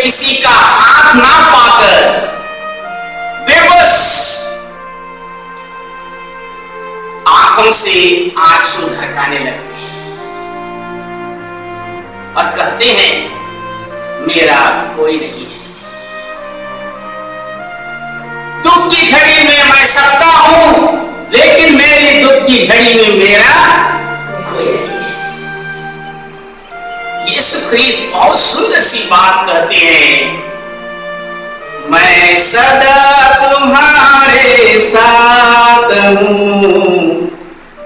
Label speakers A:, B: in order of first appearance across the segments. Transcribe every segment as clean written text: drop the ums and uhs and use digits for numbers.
A: किसी का हाथ ना पाकर बेबस आंखों से आंसू ढरकाने लगते हैं और कहते हैं मेरा कोई नहीं है। दुख की घड़ी में मैं सबका हूं, लेकिन मेरी दुख की घड़ी में मेरा कोई नहीं है। यीशु ख्रीस्त बहुत सुंदर सी बात कहते हैं, मैं सदा तुम्हारे साथ हूं,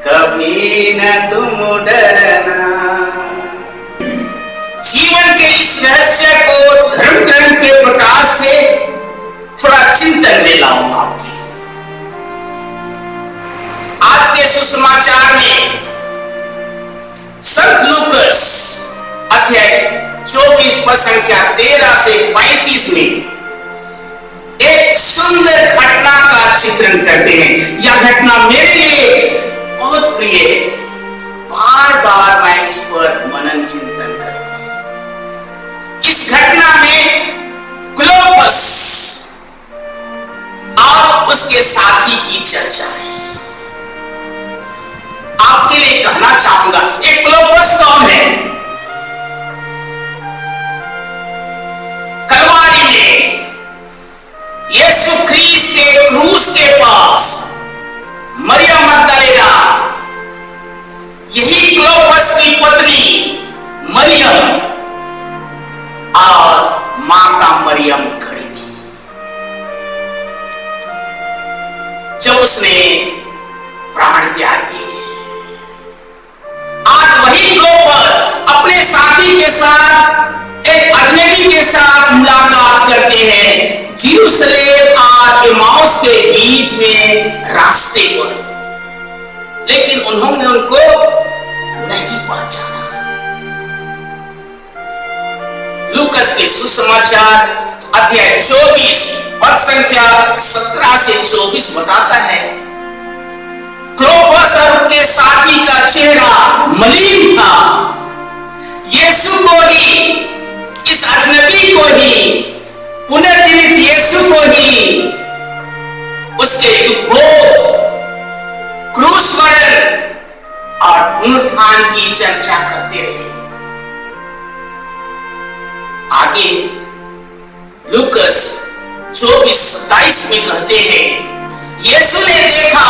A: कभी न तुम डरना। जीवन के इस रहस्य को धर्म ग्रंथ के प्रकाश से थोड़ा चिंतन में लाऊंगा आपके लिए। आज के सुसमाचार में संत लूकस अध्याय 24 पद संख्या 13 से 35 में एक सुंदर घटना का चित्रण करते हैं। यह घटना मेरे लिए बहुत प्रिय है, बार बार मैं इस पर मनन चिंतन करता हूं। इस घटना में क्लोपस और उसके साथी की चर्चा है। आपके लिए कहना चाहूंगा, एक क्लोपस कौन है? कलवारी में यीशु ख्रीस्त के क्रूस के पास मरियम मगदलेना, यही क्लोपस की पत्नी मरियम और माता मरियम खड़ी थी जब उसने प्राण त्याग दिए। आज वही क्लोपस अपने साथी के साथ, एक अजनबी के साथ मुलाकात करते हैं यरूशलेम और इमाउस के बीच में रास्ते पर, लेकिन उन्होंने उनको नहीं पहचाना। लूकस के सुसमाचार अध्याय 24 पद संख्या 17 से 24 बताता है, क्लोपस और उनके साथी का चेहरा मलिन था। यीशु को ही, इस अजनबी को ही, पुनर्जीवित यीशु को ही उसके दुखभोग, क्रूस मरण और पुनरुत्थान की चर्चा करते रहे। आगे लूकस 24:27 में कहते हैं, यीशु ने देखा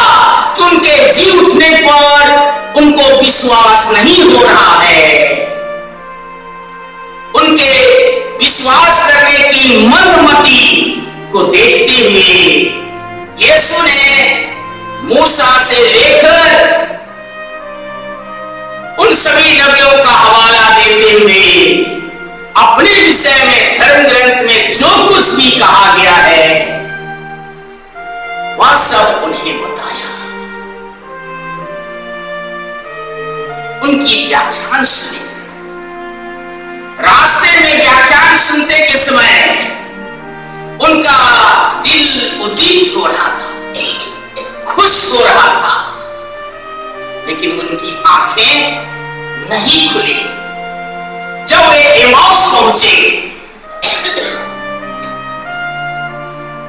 A: कि उनके जी उठने पर उनको विश्वास नहीं हो रहा है। उनके विश्वास करने की मंदमति को देखते हुए यीशु ने मूसा से लेकर उन सभी नबियों का हवाला देते हुए अपने विषय में धर्म ग्रंथ में जो कुछ भी कहा गया है वह सब उन्हें बताया। उनकी व्याख्यान सुनी। रास्ते में व्याख्यान सुनते के समय उनका दिल उद्दीप्त हो रहा था, खुश हो रहा था, लेकिन उनकी आंखें नहीं खुली। जब वे एमाउस पहुंचे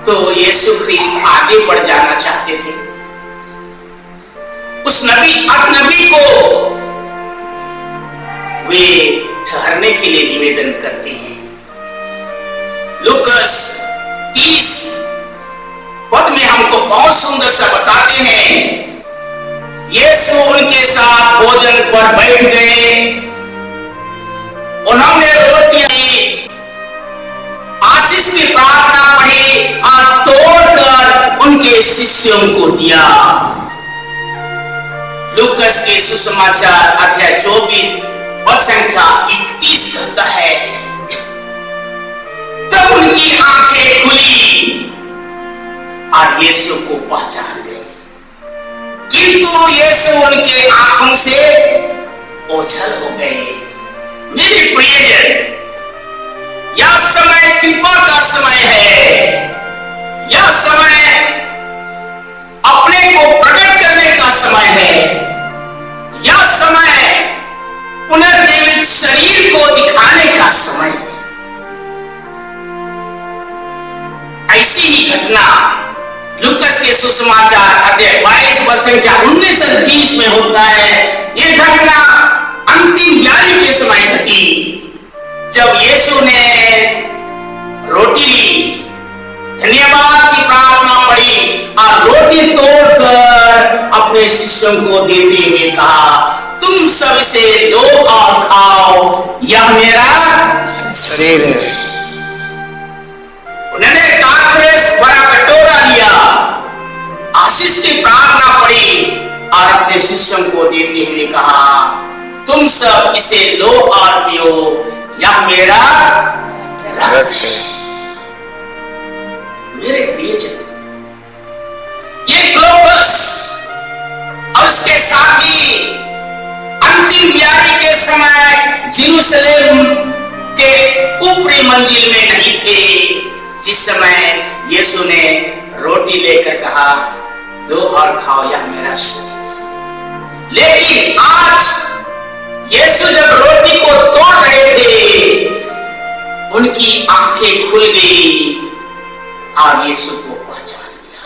A: तो यीशु ख्रीस्त आगे बढ़ जाना चाहते थे। उस अजनबी को वे ठहरने के लिए निवेदन करते हैं। लूकस 30 पद में हमको बहुत सुंदर सा बताते हैं, यीशु उनके साथ भोजन पर बैठ गए। उन्होंने रोटियां ली, आशीष की प्रार्थना पढ़ी और तोड़कर उनके शिष्यों को दिया। लूकस के सुसमाचार अध्याय 24 पद संख्या 31 कहता है, तब उनकी आंखें खुली और यीशु को पहचान गए, किंतु यीशु उनके आंखों से ओझल हो गए। मेरे प्रियजन, यह समय कृपा का समय है। यह समय अपने को प्रकट करने का समय है। यह समय पुनर्जीवित शरीर को दिखाने का समय है। लूकास के सुसमाचार अध्याय 22 पद संख्या 19 और 20 में होता है। यह घटना अंतिम यारी के समय घटी, जब यीशु ने रोटी ली, धन्यवाद की प्रार्थना पड़ी और रोटी तोड़कर अपने शिष्यों को देते हुए कहा, तुम सब इसे लो और खाओ, यह मेरा शरीर है। उन्होंने दाखरस भरा कटोरा लिया, आशीष की प्रार्थना पड़ी और अपने शिष्यों को देते हुए कहा, तुम सब इसे लो और पियो, यह मेरा रक्त है। मेरे प्रियजन, ये क्लोपस और उसके साथी अंतिम यारी के समय यरूशलेम के ऊपरी मंजिल में नहीं थे, जिस समय यीशु ने रोटी लेकर कहा, लो और खाओ, यह मेरा शरीर। लेकिन आज यीशु जब रोटी को तोड़ रहे थे, उनकी आंखें खुल गई और यीशु को पहचान लिया।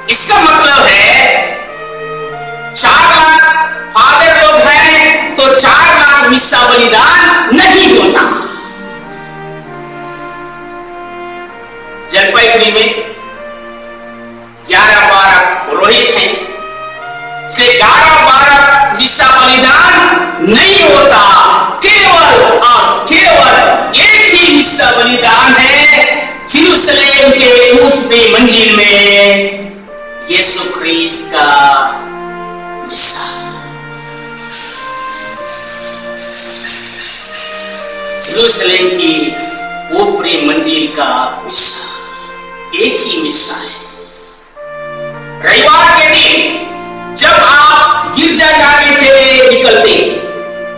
A: इसका मतलब है 4 लाख फादर लोग हैं तो 4 लाख मिस्सा बलिदान नहीं होता। जलपाईगुड़ी में 11-12 पुरोहित हैं, इसलिए 11-12 मिस्सा बलिदान नहीं होता। केवल और केवल एक ही मिस्सा बलिदान है, यरूशलेम के ऊंचे मंजिल में यीशु ख्रीस्त का मिस्सा। यरूशलेम की ऊपरी मंजिल का मिस्सा, एक ही मिस्सा है। रविवार के दिन जब आप गिरजा जाने के लिए निकलते,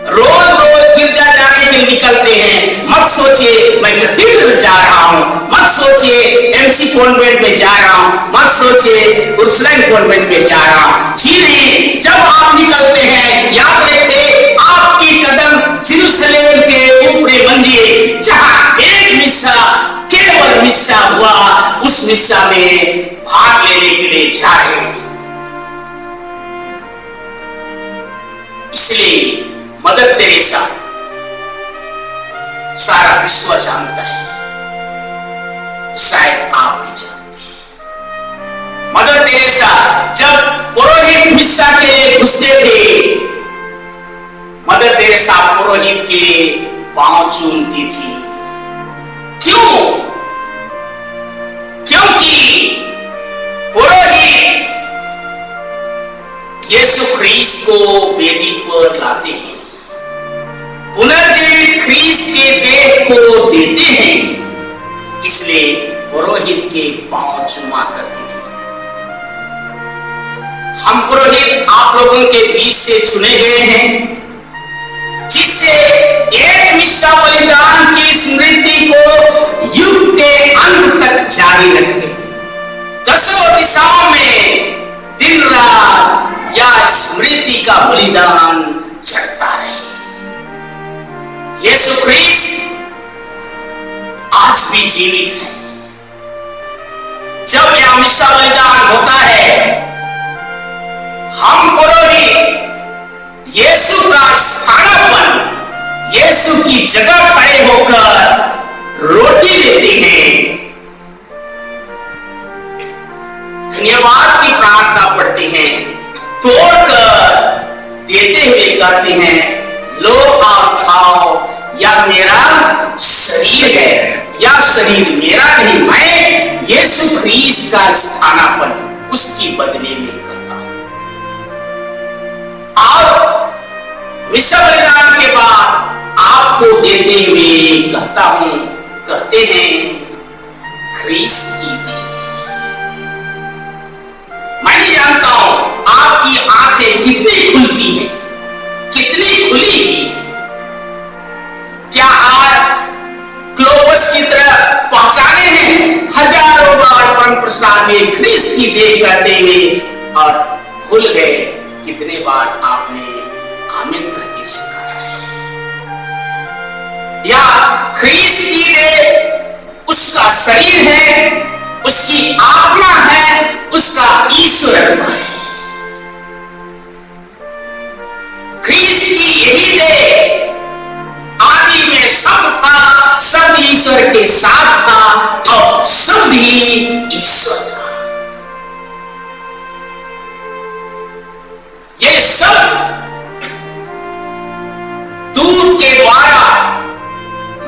A: रोज रोज गिरजा जाने के लिए निकलते हैं, मत सोचिए मैं कैथीड्रल जा रहा हूं, मत सोचिए एमसी कॉन्वेंट में जा रहा हूं, मत सोचिए उर्सुलाइन कॉन्वेंट में जा रहा हूं। जी नहीं, जब आप निकलते हैं याद रखें, आपकी कदम यरूशलेम के ऊपरी मंजिल, जहां एक मिस्सा, केवल मिस्सा हुआ, उस मिस्सा में भाग लेने के लिए जा रहे हैं। इसलिए मदर तेरेसा सारा विश्व जानता है, शायद आप भी जानते हैं। मदर तेरेसा जब पुरोहित मिस्सा के लिए घुसते थे, मदर तेरेसा पुरोहित के पांव चूमती थी। क्यों? क्योंकि पुरोहित यीशु ख्रीस्त को वेदी पर लाते हैं, पुनर्जीवित ख्रीस्त के देह को देते हैं, इसलिए पुरोहित के पांव चुमा करती थी। हम पुरोहित आप लोगों के बीच से चुने गए हैं, जिससे एक मिस्सा बलिदान की स्मृति को युग के अंत तक जारी रखें। 10 दिशाओं में दिन रात या स्मृति का बलिदान चढ़ता रहे। यीशु ख्रीस्त आज भी जीवित है। जब यह मिस्सा बलिदान होता है, हम पुरोहित यीशु का स्थानापन्न, यीशु की जगह खड़े होकर रोटी लेते हैं, धन्यवाद की प्रार्थना पढ़ते हैं, तोड़कर देते हुए कहते हैं, लो और खाओ, यह मेरा शरीर है। यह शरीर मेरा नहीं, मैं यीशु ख्रीस्त का स्थानापन्न उसकी बदले में करता हूं। और मिस्सा बलिदान के बाद आपको देते हुए कहते हैं, ख्रीस्त की दी। मैं नहीं जानता हूं आपकी आंखें कितनी खुलती हैं, कितनी खुली हुई है। क्या आज क्लोपस की तरह पहचाने हैं हजारों बार परम प्रसाद में ख्रीस्त की देह करते हुए और भूल गए कितने बार आपने आमीन कह के सिखाया है। या ख्रीस्त की देह उसका शरीर है, उसकी आत्मा है, उसका ईश्वरत्व है। ख्रीस्त की यही देह, आदि में शब्द था, शब्द ईश्वर के साथ था और शब्द ही ईश्वर था। ये शब्द दूध के द्वारा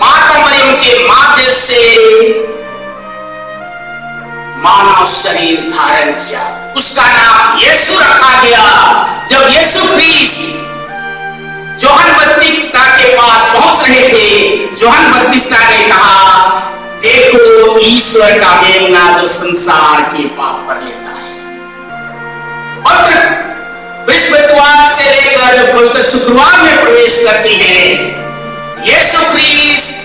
A: माता मरियम के माध्यम से मानव शरीर धारण किया। उसका नाम यीशु रखा गया। जब यीशु ख्रीस्त यूहन्ना बपतिस्ता के पास पहुंच रहे थे, यूहन्ना बपतिस्ता ने कहा, देखो ईश्वर का मेमना जो संसार के पाप पर लेता है। और बृहस्पतिवार से लेकर जब पवित्र शुक्रवार में प्रवेश करते हैं, यीशु ख्रीस्त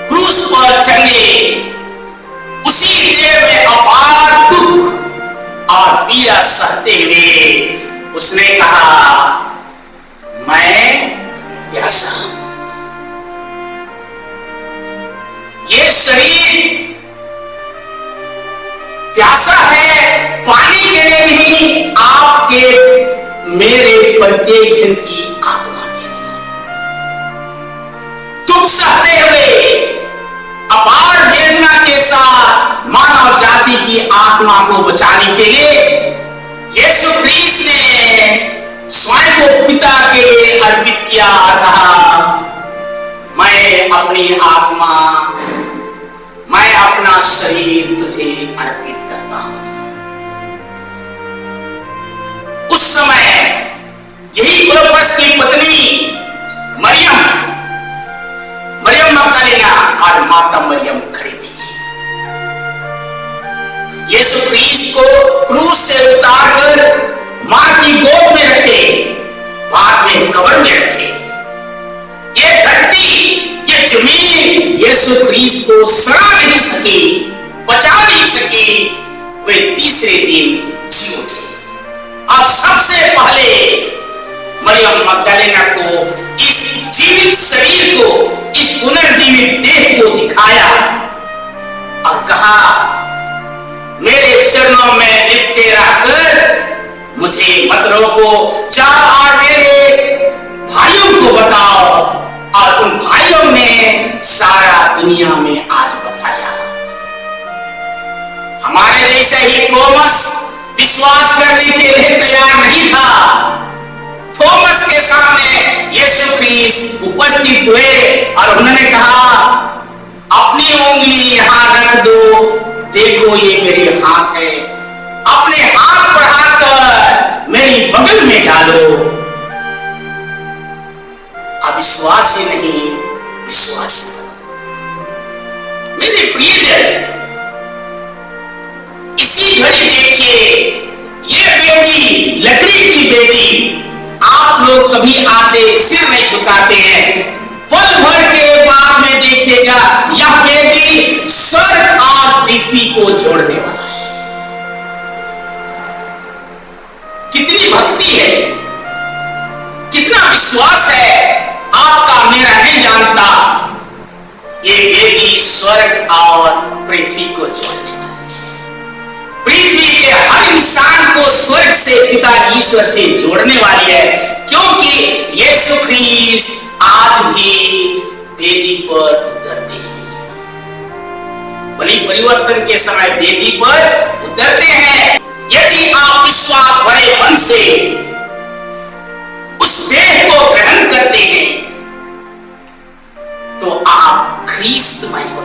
A: क्रूस पर टंगे, उसी देह में अपार दुख और पीड़ा सहते हुए उसने कहा, मैं प्यासा हूं। ये शरीर प्यासा है पानी के लिए नहीं, आपके मेरे प्रत्येक जन की आत्मा के लिए। दुख सहते हुए अपार वेदना के साथ मानव जाति की आत्मा को बचाने के लिए यीशु ख्रीस्त ने स्वयं को पिता के लिए अर्पित किया और कहा, मैं अपनी आत्मा, मैं अपना शरीर तुझे अर्पित करता हूं। उस समय यही क्लोपस की पत्नी मरियम मगदलीना और माता मरियम खड़ी थी। यीशु ख्रीस्त को क्रूस से उतारकर मां की गोद में रखे, बाद में कब्र में रखे। ये धरती, ये जमीन यीशु ख्रीस्त को सड़ा नहीं सकी, बचा नहीं सकी। वे तीसरे दिन जी उठे और सबसे पहले मरियम मगदलीना को इस जीवित शरीर को, इस पुनर्जीवित देह को दिखाया और कहा, मेरे चरणों में लिपटे रहकर मुझे मत रोको, जाओ और मेरे भाइयों को बताओ। और उन भाइयों ने सारा दुनिया में आज बताया। हमारे जैसे ही थॉमस विश्वास करने के लिए तैयार नहीं था। थॉमस के सामने यीशु ख्रीस्त उपस्थित हुए और उन्होंने कहा, अपनी उंगली यहां रख दो, देखो ये मेरे हाथ है, अपने हाथ बढ़ाकर मेरी बगल में डालो। अविश्वास ही नहीं, विश्वास करो। मेरे प्रियजन, इसी घड़ी देखिए, ये बेदी, लकड़ी की बेदी, आप लोग कभी आते सिर नहीं झुकाते हैं, पल भर के बाद में देखिएगा यह बेदी स्वर्ग और पृथ्वी को जोड़ने वाला है। कितनी भक्ति है, कितना विश्वास है, आपका मेरा नहीं जानता। ये बेदी स्वर्ग और पृथ्वी को जोड़ने वाली है। पृथ्वी के हर इंसान को स्वर्ग से पिता ईश्वर से जोड़ने वाली है, क्योंकि यीशु ख्रीस्त आज भी वेदी पर उतरते हैं। बलि परिवर्तन के समय वेदी पर उतरते हैं। यदि आप विश्वास भरे मन से उस देह को ग्रहण करते हैं तो आप ख्रीस्तमय हो